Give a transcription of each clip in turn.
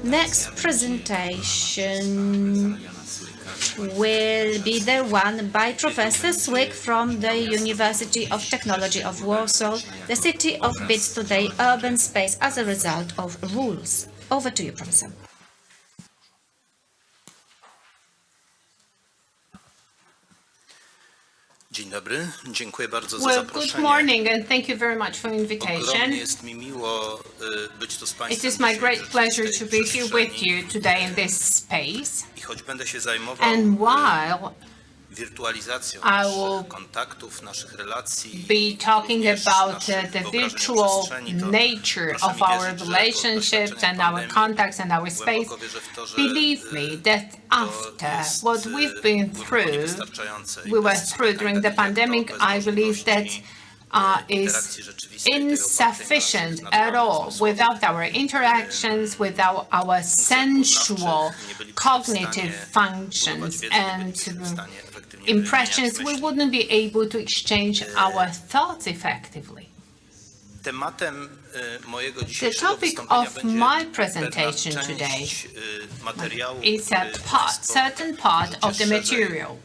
Next presentation will be the one by Professor Słyk from the University of Technology of Warsaw, the city of bits today, urban space as a result of rules. Over to you, Professor. Dzień dobry, dziękuję bardzo za Well, zaproszenie. good morning and thank you very much for invitation. Ogromnie jest mi miło być tu z Państwem. It is my dzisiaj great w pleasure tej to be here with przestrzeni. you today in this space. I choć będę się zajmował And while wirtualizacją I will naszych kontaktów, naszych relacji, be talking również about naszych the wyobrażeń virtual przestrzeni, to nature proszę of mi our wierzyć, że po relationships doświadczeniu and our pandemii contacts and our space, głęboko wierzę w to, że believe me that after jest what we've been głęboko through, niewystarczające i we were bez through during the spotkań pandemic, takiego, bez I believe that możliwości is interakcji rzeczywistej, tej insufficient opartej na at all naturalnym without our interactions, without our sensual cognitive functions and impressions. We wouldn't be able to exchange our thoughts effectively. Tematem mojego The dzisiejszego topic wystąpienia of będzie my presentation pewna today część materiału, is a który part, państwo certain part of the możecie szerzej, material.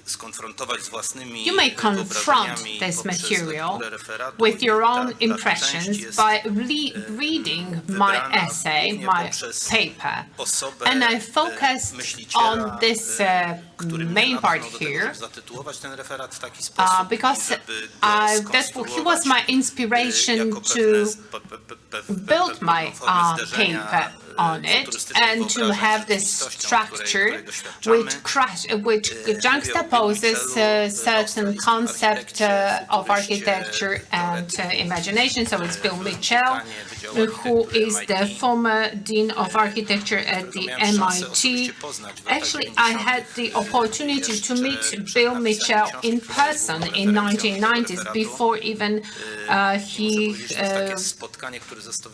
skonfrontować z własnymi You may confront wyobrażeniami this poprzez material lekturę referatu with your i own ta impressions część jest by reading my wybrana essay, głównie my poprzez paper. osobę And I focused myśliciela, on this który mnie main part natchnął do tego, here żeby zatytułować ten referat w taki sposób, because żeby go he was my inspiration jako to build my paper on it and to have this structure which juxtaposes certain concept of architecture and imagination. So it's Bill Mitchell, who is the former Dean of Architecture at the MIT. Actually, I had the opportunity to meet Bill Mitchell in person in 1990s before even he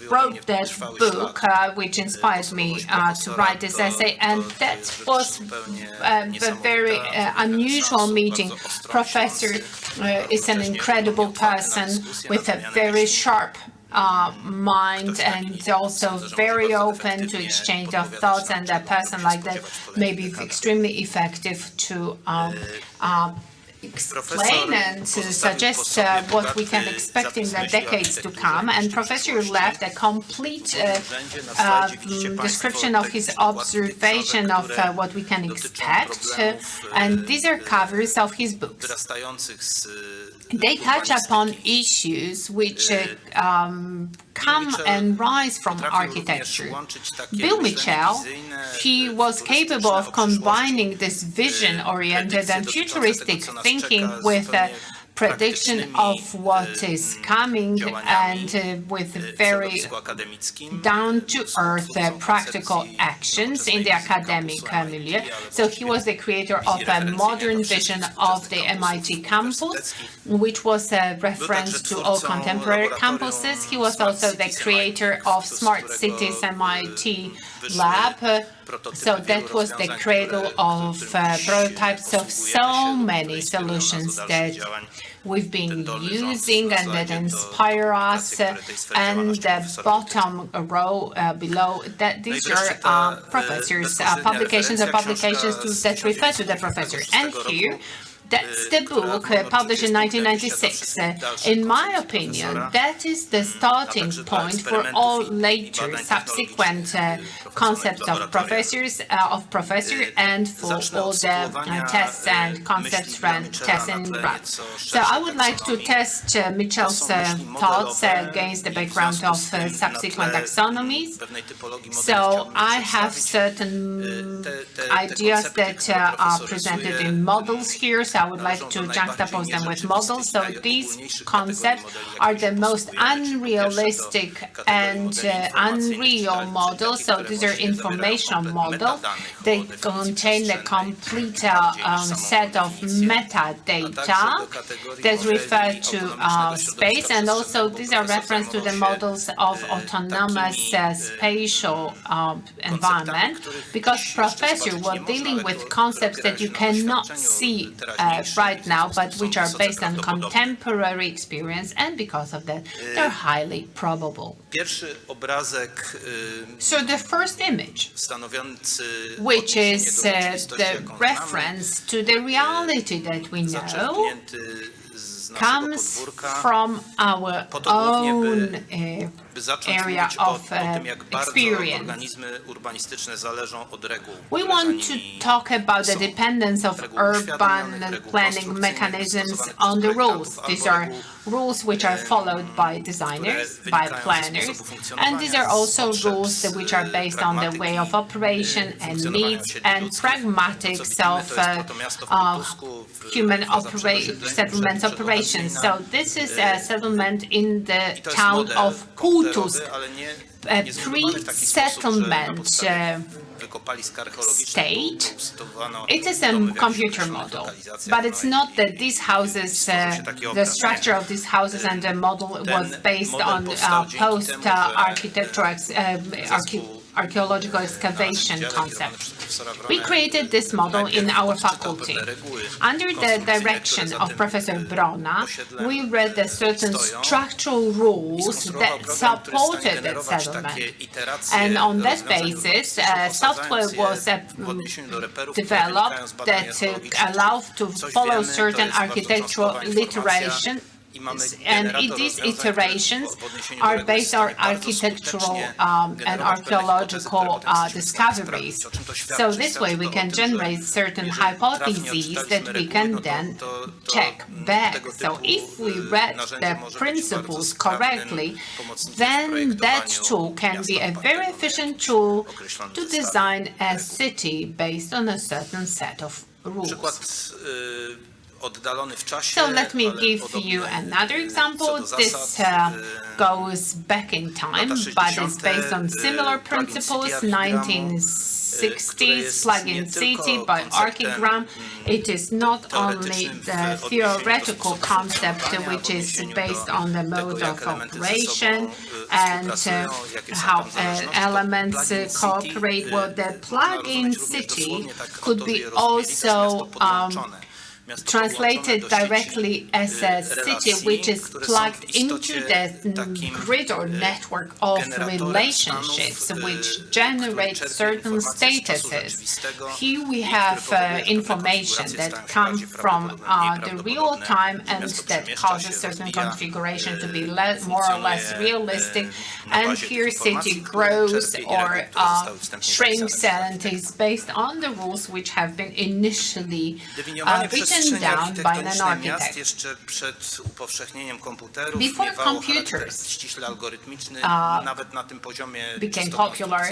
wrote that book, which inspired me to write this essay, and that was a very unusual meeting. Professor is an incredible person with a very sharp mind and also very open to exchange of thoughts, and a person like that may be extremely effective to explain and to suggest what we can expect in the decades to come. And Professor left a complete description of his observation of what we can expect, and these are covers of his books. They touch upon issues which come and rise from architecture. Bill Mitchell, he was capable of combining this vision-oriented and futuristic thinking with a prediction of what is coming and with very down-to-earth practical actions in the academic milieu. So he was the creator of a modern vision of the MIT campus, which was a reference to all contemporary campuses. He was also the creator of Smart Cities MIT Lab. So that was the cradle of prototypes of so many solutions that we've been using and that inspire us. And the bottom row below, that these are professors' publications or publications that refer to the professor. And here, that's the book published in 1996. In my opinion, that is the starting point for all later subsequent concepts of professor and for all the tests and concepts run tests in RAP. So I would like to test Mitchell's thoughts against the background of subsequent taxonomies. So I have certain ideas that are presented in models here. So I would like to juxtapose them with models. So these concepts are the most unrealistic and unreal models. So these are informational models. They contain a complete set of metadata that refer to space, and also these are reference to the models of autonomous spatial environment, because professors were dealing with concepts that you cannot see right now, but which are based on contemporary experience, and because of that, they're highly probable. Pierwszy obrazek So the first image, stanowiący which odniesienie is do rzeczywistości, the jaką znamy, reference to the reality that we know, zaczerpnięty z naszego comes podwórka, from our po to głównie, own by zacząć area mówić of o tym, jak bardzo experience. organizmy urbanistyczne zależą od reguł, We które za want nimi to talk about the są. dependence of Reguł urban uświadomionych, reguł planning konstrukcyjnych mechanisms stosowanych on the przez rules. projektantów These albo are reguł, rules which are followed by designers, by wynikają ze planners, sposobu and funkcjonowania, these are z also potrzeb, rules z which are based on the way of operation and funkcjonowania needs sieci and ludzkich. pragmatics To, co widzimy, of to jest to miasto w Półtusku, human faza przed settlements operations. So this is a settlement in the I to jest town model of Półtusk, komputerowy, ale nie a zbudowany w taki sposób, że na pre-settlement podstawie wykopalisk archeologicznych state. budowano It is a domy w jakichś computer określonych model, lokalizacjach, but it's not that these houses, the structure of these houses and the model was based on post-architectural archaeological excavation concept. We created this model in our faculty. Under the direction of Professor Brona, we read the certain structural rules that supported that settlement. And on that basis, software was developed that allowed to follow certain architectural iteration. And these iterations are based on architectural and archaeological discoveries. So this way we can generate certain hypotheses that we can then check back. So if we read the principles correctly, then that tool can be a very efficient tool to design a city based on a certain set of rules. So let me give you another example. This goes back in time, but it's based on similar principles. 1960s plug-in city by Archigram. It is not only the theoretical concept which is based on the mode of operation and how elements cooperate. Well, the plug-in city could be also translated directly as a city which is plugged into the grid or network of relationships which generate certain statuses. Here we have information that comes from the real time and that causes certain configuration to be more or less realistic. And here city grows or shrinks and is based on the rules which have been initially written down by an architect. Before computers became popular,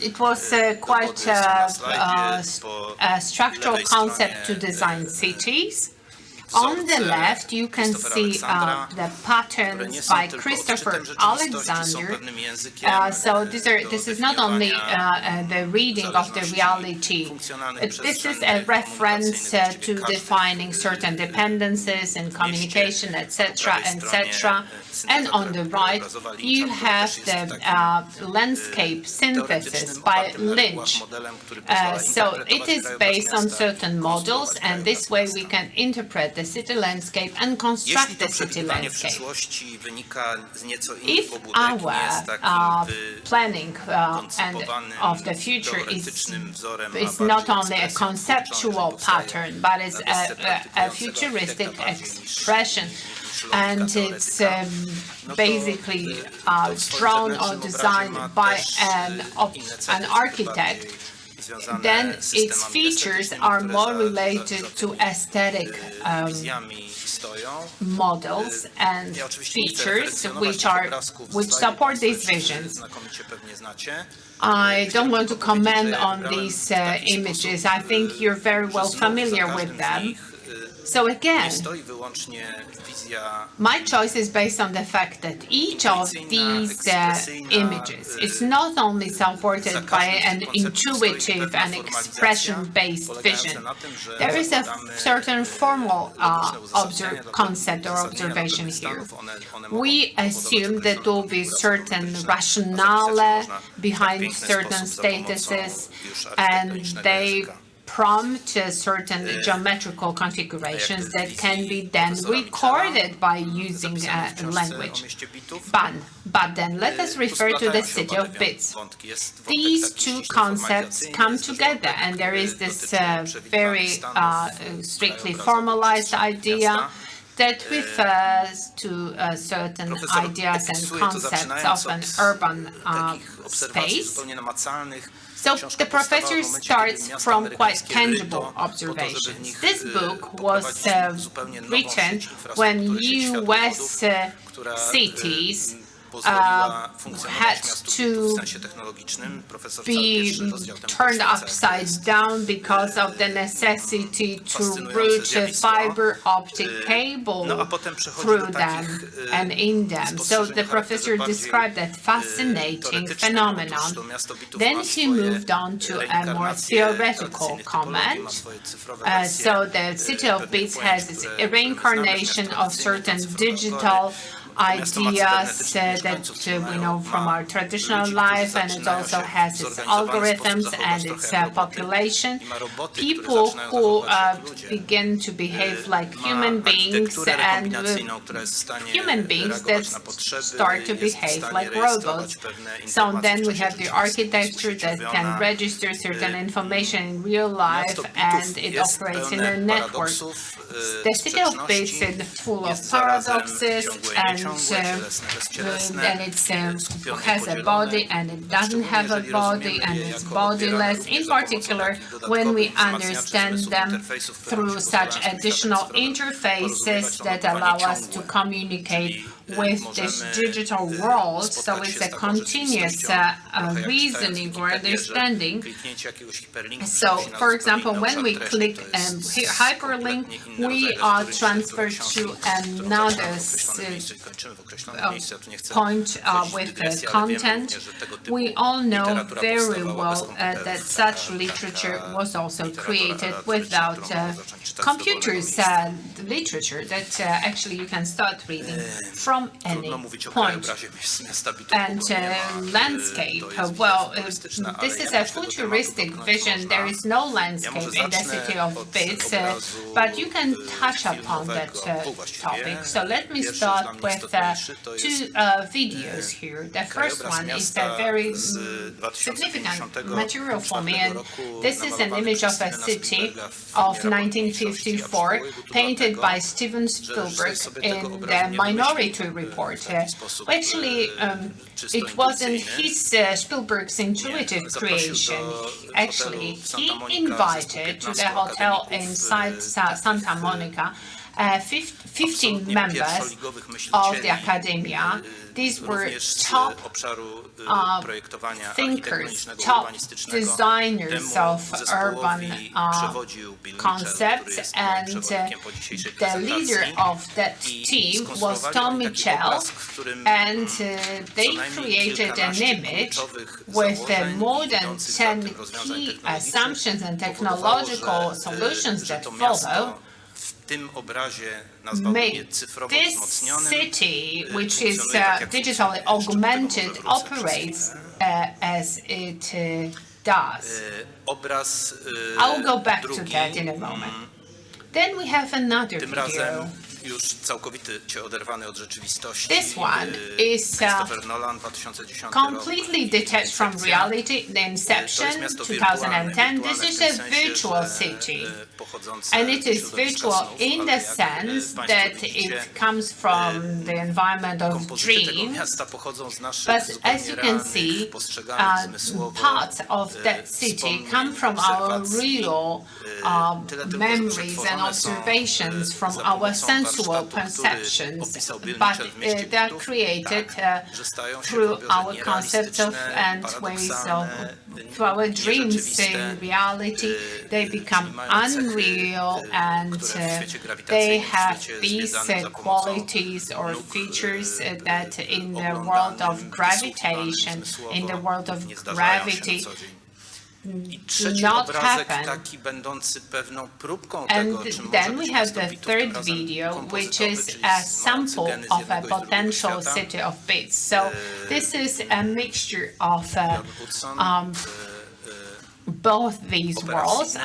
it was quite a structural concept to design cities. On the left, you can see the patterns by Christopher Alexander. So this is not only the reading of the reality. This is a reference to defining certain dependencies in communication, etc., etc. And on the right, you have the landscape synthesis by Lynch. So it is based on certain models, and this way we can interpret the city landscape and construct the city landscape. If our planning and of the future is not only a conceptual pattern, but it's a futuristic expression, and it's basically drawn or designed by an architect, then its features are more related to aesthetic models and features which support these visions. I don't want to comment on these images. I think you're very well familiar with them. So again, my choice is based on the fact that each of these images is not only supported by an intuitive and expression-based vision. There is a certain formal concept or observation here. We assume that there will be certain rationale behind certain statuses, and they prompt certain geometrical configurations that can be then recorded by using language. But then let us refer to the city of bits. These two concepts come together, and there is this very strictly formalized idea that refers to certain ideas and concepts of an urban space. So the professor starts from quite tangible observations. This book was written when US cities had to be turned upside down because of the necessity to route a fiber optic cable through them and in them. So the professor described that fascinating phenomenon. Then he moved on to a more theoretical comment. So the city of bits has its reincarnation of certain digital ideas that we know from our traditional life, and it also has its algorithms and its population. People who begin to behave like human beings and human beings that start to behave like robots. So then we have the architecture that can register certain information in real life, and it operates in a network. The city of bits is full of paradoxes, and it has a body and it doesn't have a body, and it's bodiless, in particular when we understand them through such additional interfaces that allow us to communicate with this digital world. So it's a continuous reasoning or understanding. So, for example, when we click hyperlink, we are transferred to another point with the content. We all know very well that such literature was also created without computers, literature that actually you can start reading from any point. And landscape, well, this is a futuristic vision. There is no landscape in the city of bits, but you can touch upon that topic. So let me start with two videos here. The first one is a very significant material for me, and this is an image of a city of 1954 painted by Steven Spielberg in the Minority Report. Actually, it wasn't Spielberg's intuitive creation. Actually, he invited to the hotel inside Santa Monica 15 members of the academia. These were top thinkers, top designers of urban concepts, and the leader of that team was Tom Mitchell, and they created an image with more than 10 key assumptions and technological solutions that follow. Make this city, which is digitally augmented, operates as it does. I'll go back to that in a moment. Then we have another video. This one is completely detached from reality. The Inception, 2010. This is a virtual city, and it is virtual in the sense that it comes from the environment of dreams. But as you can see, parts of that city come from our real memories and observations, from our sensual perceptions, but they are created through our concepts of and ways of, through our dreams. In reality, they become unreal, and they have these qualities or features that in the world of gravitation, in the world of gravity, do not happen. And then we have the third video, which is a sample of a potential city of bits. So this is a mixture of both these worlds.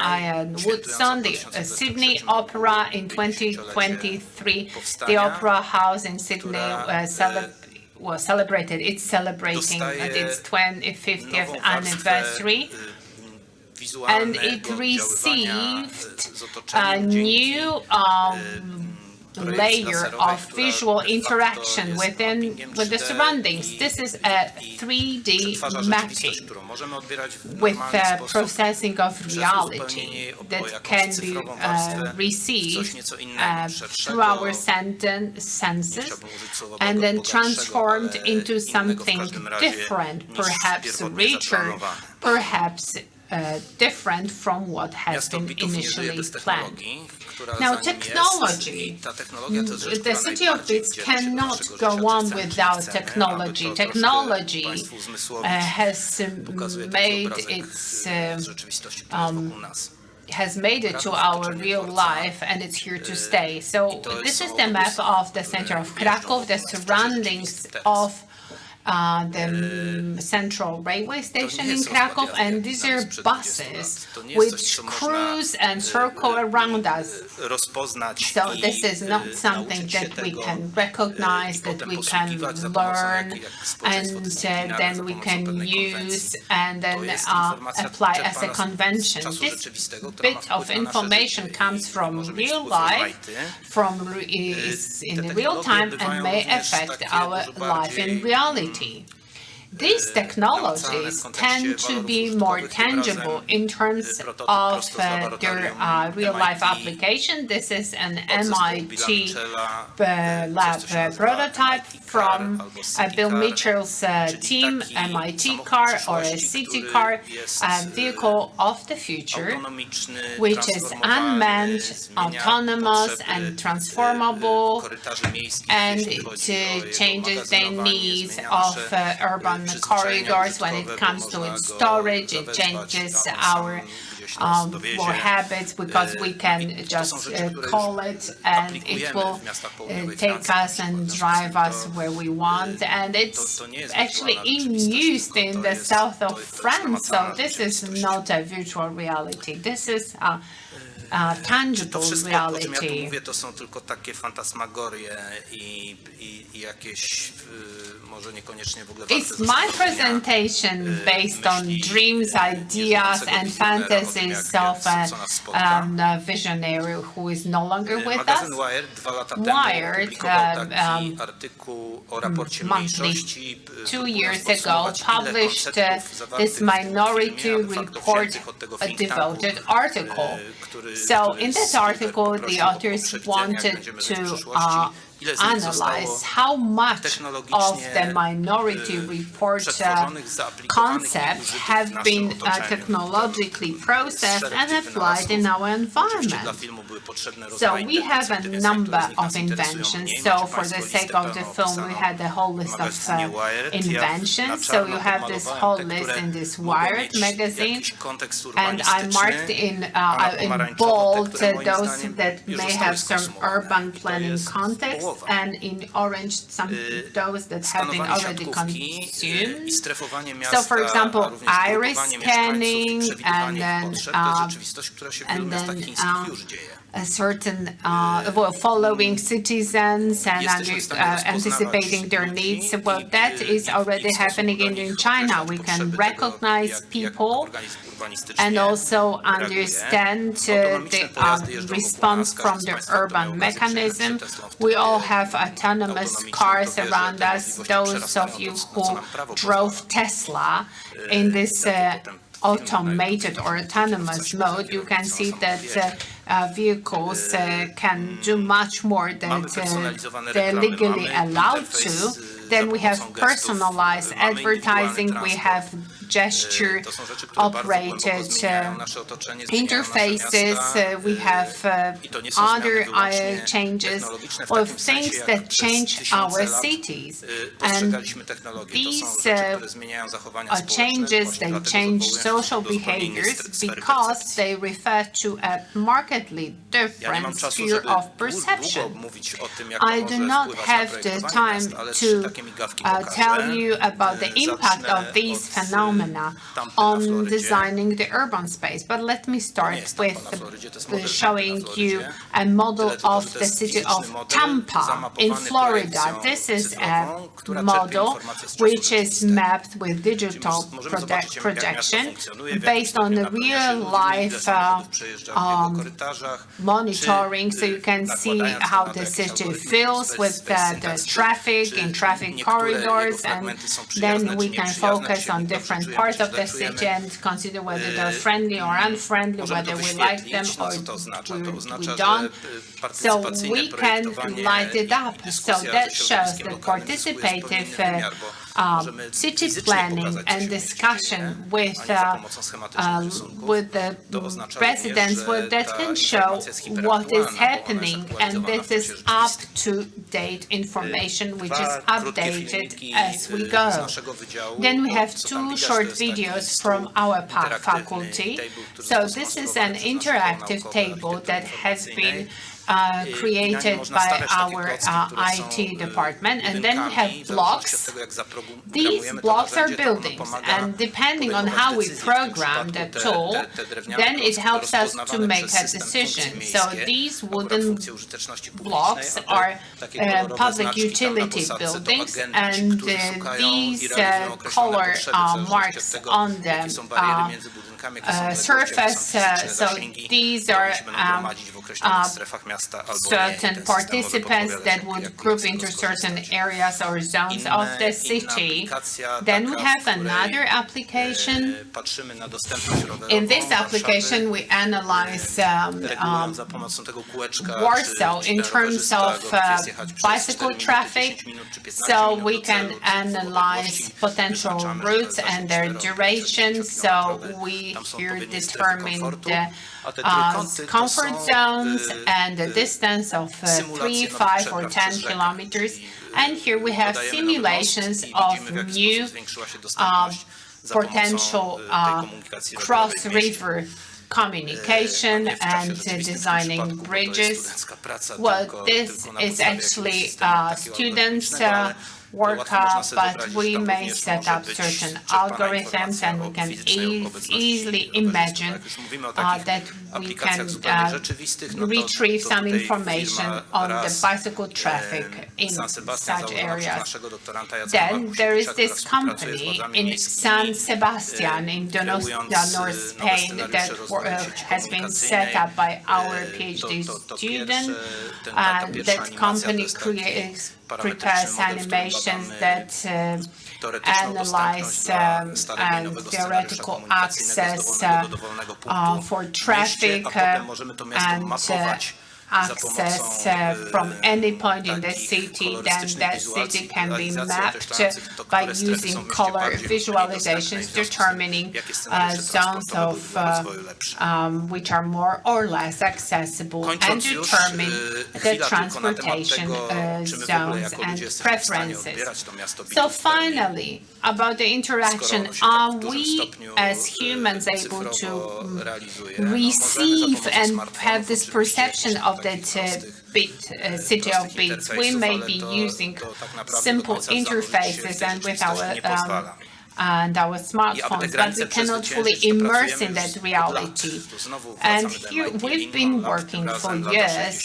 Woodson, the Sydney Opera in 2023, the Opera House in Sydney was celebrated. It's celebrating its 50th anniversary. And it received a new layer of visual interaction with the surroundings. This is a 3D mapping with processing of reality that can be received through our senses and then transformed into something different, perhaps richer, perhaps different from what has been initially planned. Now, technology. The City of Bits cannot go on without technology. Technology has made it to our real life, and it's here to stay. So this is the map of the center of Krakow, the surroundings of the central railway station in Krakow, and these are buses which cruise and circle around us. So this is not something that we can recognize, that we can learn, and then we can use and then apply as a convention. This bit of information comes from real life, is in real time, and may affect our life in reality. These technologies tend to be more tangible in terms of their real-life application. This is an MIT lab prototype from Bill Mitchell's team, MIT car or a city car, a vehicle of the future, which is unmanned, autonomous and transformable, and it changes the needs of urban corridors when it comes to its storage. It changes our habits, because we can just call it and it will take us and drive us where we want. And it's actually in use in the south of France, so this is not a virtual reality. This is tangible reality. It's my presentation based on dreams, ideas, and fantasies of a visionary who is no longer with us. Wired, monthly, 2 years ago, published this Minority Report devoted article. So in this article, the authors wanted to analyze how much of the Minority Report concepts have been technologically processed and applied in our environment. So we have a number of inventions. So for the sake of the film, we had a whole list of inventions. So you have this whole list in this Wired magazine, and I marked in bold those that may have some urban planning context, and in orange those that have been already consumed. So for example, iris scanning, and then a certain following citizens and anticipating their needs. Well, that is already happening in China. We can recognize people and also understand the response from the urban mechanism. We all have autonomous cars around us. Those of you who drove Tesla in this automated or autonomous mode, you can see that vehicles can do much more than they're legally allowed to. Then we have personalized advertising, we have gesture-operated interfaces, we have other changes of things that change our cities. And these changes, they change social behaviors because they refer to a markedly different sphere of perception. I do not have the time to tell you about the impact of these phenomena phenomena on designing the urban space. But let me start with showing you a model of the city of Tampa in Florida. This is a model which is mapped with digital projection based on the real-life monitoring, so you can see how the city fills with the traffic in traffic corridors, and then we can focus on different parts of the city and consider whether they're friendly or unfriendly, whether we like them or we don't. So we can light it up. So that shows the participative city planning and discussion with the residents that can show what is happening, and this is up-to-date information which is updated as we go. Then we have two short videos from our faculty. So this is an interactive table that has been created by our IT department, and then we have blocks. These blocks are buildings, and depending on how we program the tool, then it helps us to make a decision. So these wooden blocks are public utility buildings, and these color marks on the surface, so these are certain participants that would group into certain areas or zones of the city. Then we have another application. In this application, we analyze Warsaw in terms of bicycle traffic, so we can analyze potential routes and their duration. So we here determine the comfort zones and the distance of 3, 5, or 10 kilometers. And here we have simulations of new potential cross-river communication and designing bridges. Well, this is actually students' work, but we may set up certain algorithms, and we can easily imagine that we can retrieve some information on the bicycle traffic in such areas. Then there is this company in San Sebastian in Donostia, Spain, that has been set up by our PhD student. That company prepares animations that analyze theoretical access for traffic and access from any point in the city. Then that city can be mapped by using color visualizations, determining zones of which are more or less accessible, and determine the transportation zones and preferences. So finally, about the interaction, are we as humans able to receive and have this perception of that city of bits? We may be using simple interfaces and with our smartphones, but we cannot fully immerse in that reality. And here we've been working for years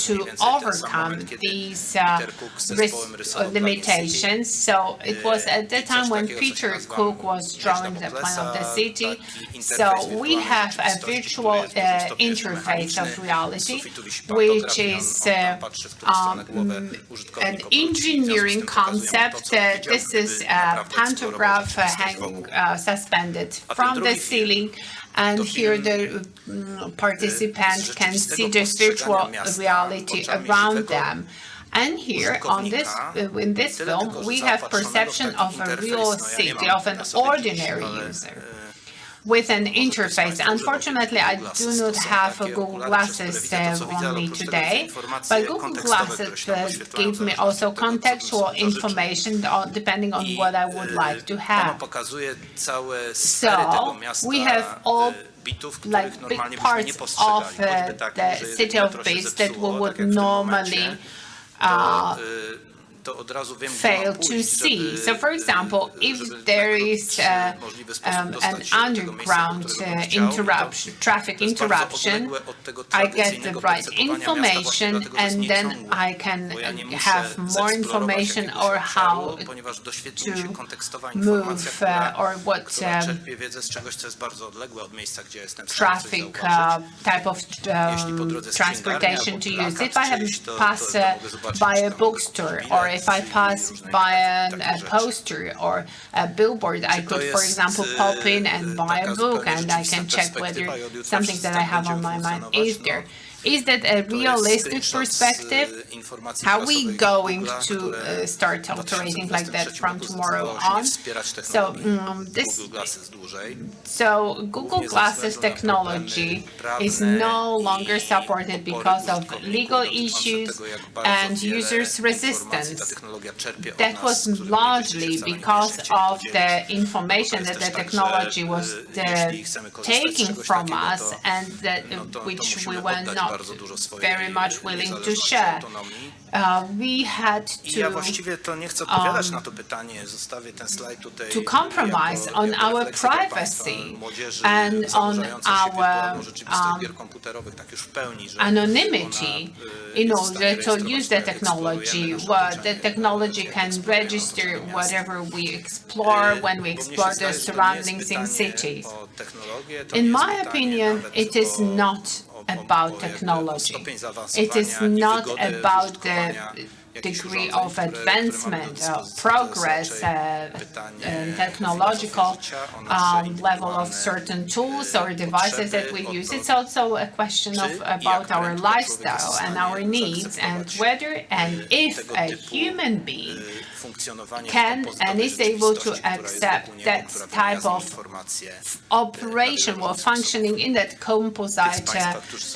to overcome these limitations. So it was at the time when Peter Cook was drawing the plan of the city. So we have a virtual interface of reality, which is an engineering concept. This is a pantograph hanging suspended from the ceiling, and here the participant can see the virtual reality around them. And here on this, in this film, we have perception of a real city, of an ordinary user with an interface. Unfortunately, I do not have Google Glasses on me today, but Google Glasses give me also contextual information depending on what I would like to have. So we have all like big parts of the city of bits that we would normally fail to see. So, for example, if there is an underground traffic interruption, I get the right information, and then I can have more information or how to move or what traffic type of transportation to use. If I have pass by a bookstore, or if I pass by a poster or a billboard, I could, for example, pop in and buy a book, and I can check whether something that I have on my mind is there. Is that a realistic perspective? Are we going to start operating like that from tomorrow on? So Google Glasses technology is no longer supported because of legal issues and users' resistance. That was largely because of the information that the technology was taking from us, and that which we were not very much willing to share. We had to compromise on our privacy and on our anonymity in order to use the technology. The technology can register whatever we explore when we explore the surroundings in cities. In my opinion, it is not about technology. It is not about the degree of advancement, progress, technological level of certain tools or devices that we use. It's also a question of about our lifestyle and our needs, and whether and if a human being can and is able to accept that type of operation or functioning in that composite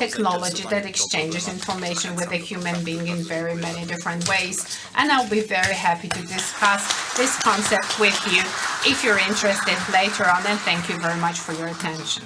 technology that exchanges information with a human being in very many different ways. And I'll be very happy to discuss this concept with you if you're interested later on, and thank you very much for your attention.